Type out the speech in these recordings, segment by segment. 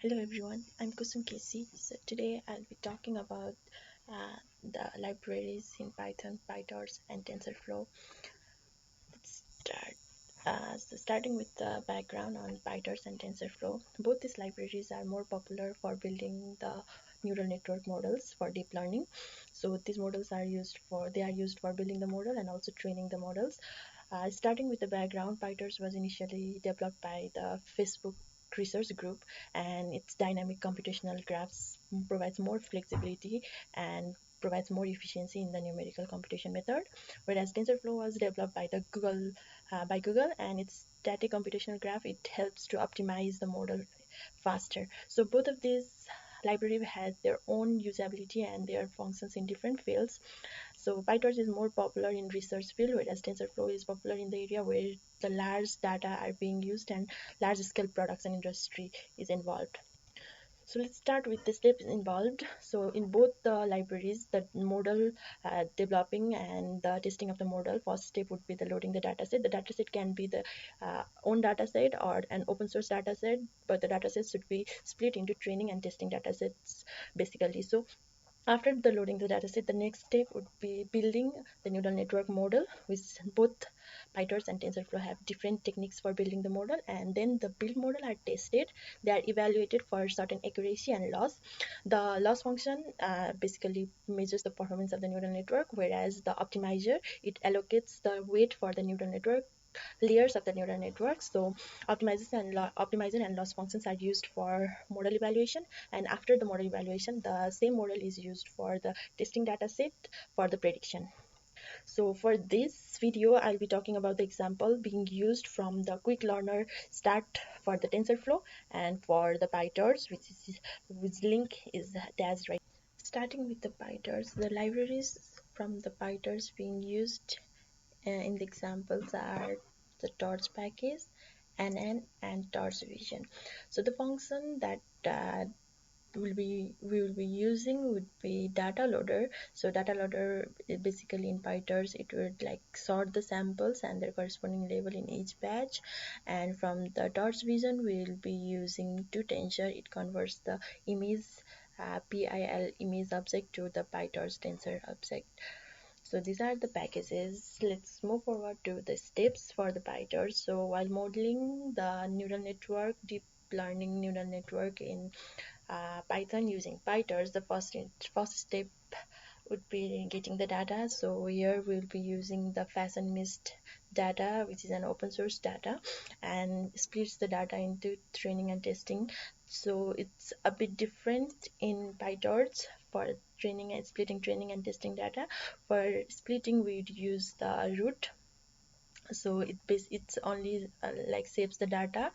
Hello everyone, I'm Kushum K C. So today I'll be talking about the libraries in Python, PyTorch, and TensorFlow. Let's start. Starting with the background on PyTorch and TensorFlow, both these libraries are more popular for building the neural network models for deep learning. So these models are used for building the model and also training the models. Starting with the background, PyTorch was initially developed by the Facebook research group, and its dynamic computational graphs provides more flexibility and provides more efficiency in the numerical computation method. Whereas TensorFlow was developed by the Google, and its static computational graph, it helps to optimize the model faster. So both of these library has their own usability and their functions in different fields. So PyTorch is more popular in research field, whereas TensorFlow is popular in the area where the large data are being used and large scale production industry is involved. So let's start with the steps involved. So in both the libraries, the model developing and the testing of the model, first step would be the loading the dataset. The dataset can be the own dataset or an open source dataset, but the dataset should be split into training and testing datasets basically. So after the loading the dataset, the next step would be building the neural network model, which both PyTorch and TensorFlow have different techniques for building the model, and then the build model are tested. They are evaluated for certain accuracy and loss. The loss function basically measures the performance of the neural network, whereas the optimizer, it allocates the weight for the neural network layers of the neural network. So optimization and loss functions are used for model evaluation, and after the model evaluation, the same model is used for the testing data set for the prediction. So for this video, I'll be talking about the example being used from the quick learner start for the TensorFlow and for the PyTorch, which link is attached right. Starting with the PyTorch, the libraries from the PyTorch being used in the examples are the torch package, NN, and torch vision. So the function that we will be using would be data loader. So data loader basically in PyTorch, it would like sort the samples and their corresponding label in each batch. And from the torch vision, we will be using to tensor. It converts the image PIL image object to the PyTorch tensor object. So these are the packages. Let's move forward to the steps for the PyTorch. So while modeling the neural network, deep learning neural network in Python using PyTorch, the first step would be getting the data. So here we'll be using the fashion mist data, which is an open source data, and splits the data into training and testing. So it's a bit different in PyTorch for training and testing data. For splitting, we'd use the root. So it's only like saves the data.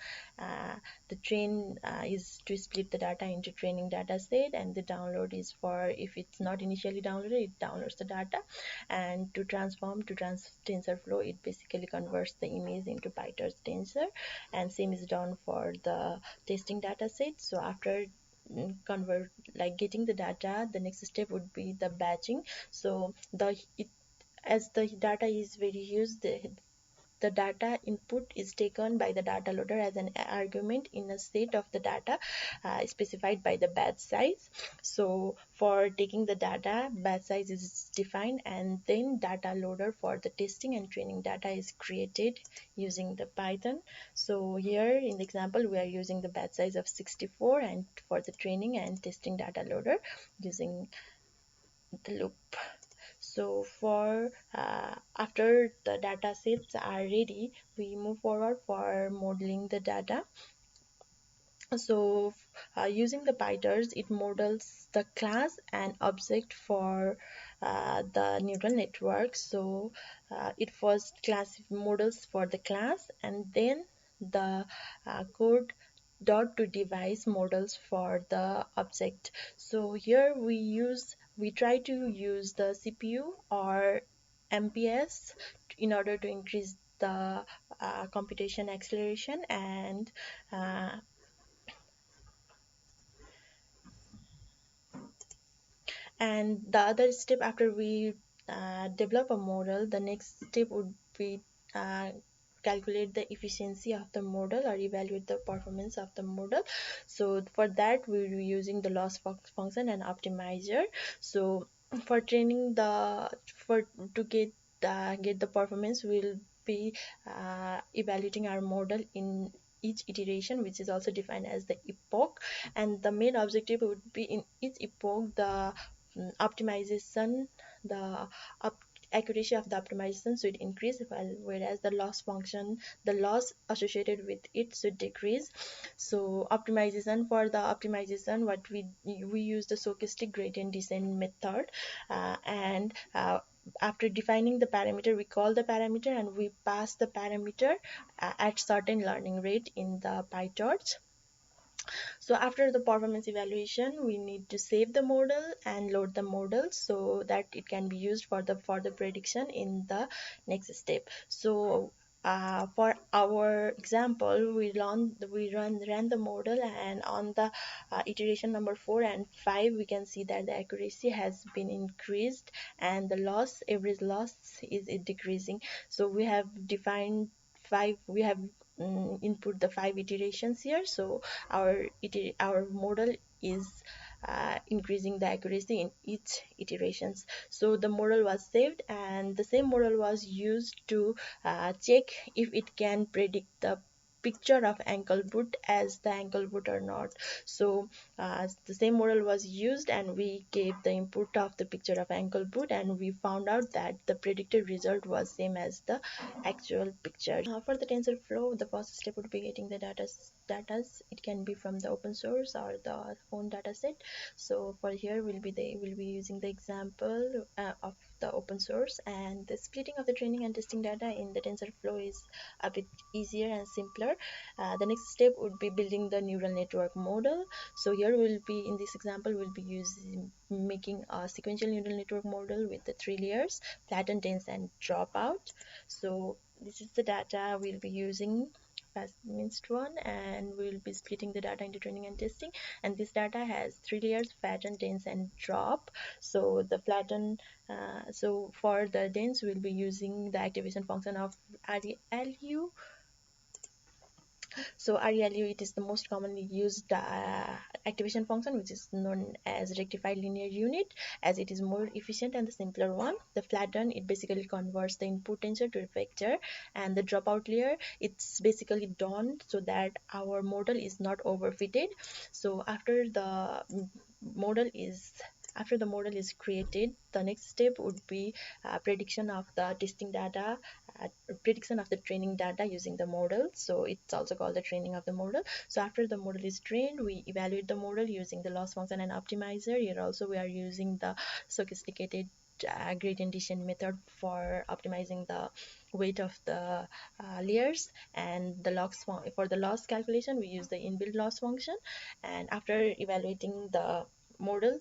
The train is to split the data into training data set, and the download is for if it's not initially downloaded, it downloads the data. And to TensorFlow, it basically converts the image into PyTorch tensor, and same is done for the testing data set. So after convert like getting the data, the next step would be the batching. So as the data is very huge, the data input is taken by the data loader as an argument in a set of the data specified by the batch size. So for taking the data, batch size is defined, and then data loader for the testing and training data is created using the Python. So here in the example, we are using the batch size of 64, and for the training and testing data loader using the loop. So for after the data sets are ready, we move forward for modeling the data. So using the PyTorch, it models the class and object for the neural network. So it first class models for the class, and then the code dot to device models for the object. So here we try to use the CPU or MPS in order to increase the computation acceleration, and the other step after we develop a model, the next step would be calculate the efficiency of the model or evaluate the performance of the model. So for that we'll be using the loss function and optimizer. So for training the for to get the performance, we'll be evaluating our model in each iteration, which is also defined as the epoch, and the main objective would be in each epoch the optimization, the up accuracy of the optimization should increase, whereas the loss function, the loss associated with it should decrease. So optimization, for the optimization, what we use the stochastic gradient descent method, and after defining the parameter, we call the parameter and we pass the parameter at certain learning rate in the PyTorch. So after the performance evaluation, we need to save the model and load the model so that it can be used for the further prediction in the next step. So for our example, ran the model, and on the iteration number 4 and 5, we can see that the accuracy has been increased and the average loss is decreasing. So we have defined five we have input the 5 iterations here. So our model is increasing the accuracy in each iterations. So the model was saved, and the same model was used to check if it can predict the picture of ankle boot as the ankle boot or not. So the same model was used, and we gave the input of the picture of ankle boot, and we found out that the predicted result was same as the actual picture. For the TensorFlow, the first step would be getting the data. It can be from the open source or the own data set. So for here we'll be using the example of the open source, and the splitting of the training and testing data in the TensorFlow is a bit easier and simpler. The next step would be building the neural network model. So here we'll be, in this example, we'll be making a sequential neural network model with the 3 layers: flatten, dense, and dropout. So this is the data we'll be using, fast minced one, and we'll be splitting the data into training and testing. And this data has 3 layers: flatten, dense, and drop. So the flatten, so for the dense, we'll be using the activation function of ReLU. So ReLU, it is the most commonly used activation function, which is known as rectified linear unit, as it is more efficient and the simpler one. The flatten, it basically converts the input tensor to a vector, and the dropout layer, it's basically done so that our model is not overfitted. So model is after the model is created, the next step would be prediction of the testing data, prediction of the training data using the model. So it's also called the training of the model. So after the model is trained, we evaluate the model using the loss function and optimizer. Here also we are using the sophisticated gradient descent method for optimizing the weight of the layers, and the loss for the loss calculation we use the inbuilt loss function. And after evaluating the model,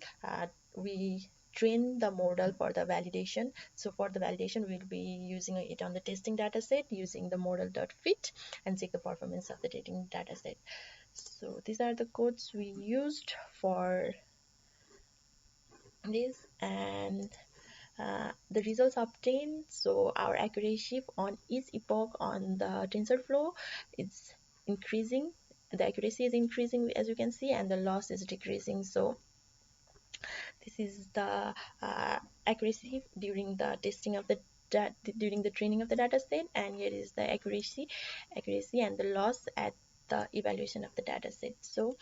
we train the model for the validation. So for the validation, we'll be using it on the testing data set using the model.fit and check the performance of the testing data set. So these are the codes we used for this, and the results obtained. So our accuracy on each epoch on the TensorFlow is increasing. The accuracy is increasing, as you can see, and the loss is decreasing. So this is the accuracy during the testing of the during the training of the data set, and here is the accuracy and the loss at the evaluation of the data set. So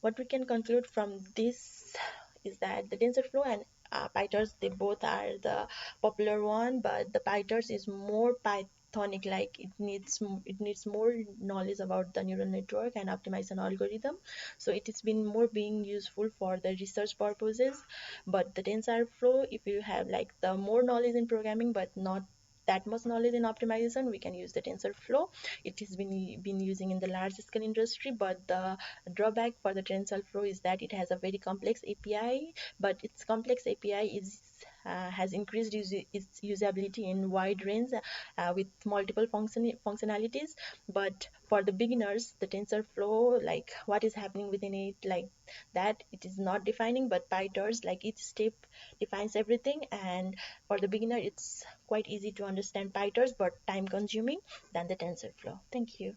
what we can conclude from this is that the TensorFlow and PyTorch, they both are the popular one, but the PyTorch is more Pythonic, like it needs more knowledge about the neural network and optimization algorithm. So it has been more being useful for the research purposes. But the TensorFlow, if you have like the more knowledge in programming but not that much knowledge in optimization, we can use the TensorFlow. It has been using in the large scale industry, but the drawback for the TensorFlow is that it has a very complex API, but its complex API has increased its usability in wide range with multiple functionalities. But for the beginners, the TensorFlow, like what is happening within it, like that, it is not defining, but PyTorch, like each step defines everything, and for the beginner it's quite easy to understand PyTorch but time consuming than the TensorFlow. Thank you.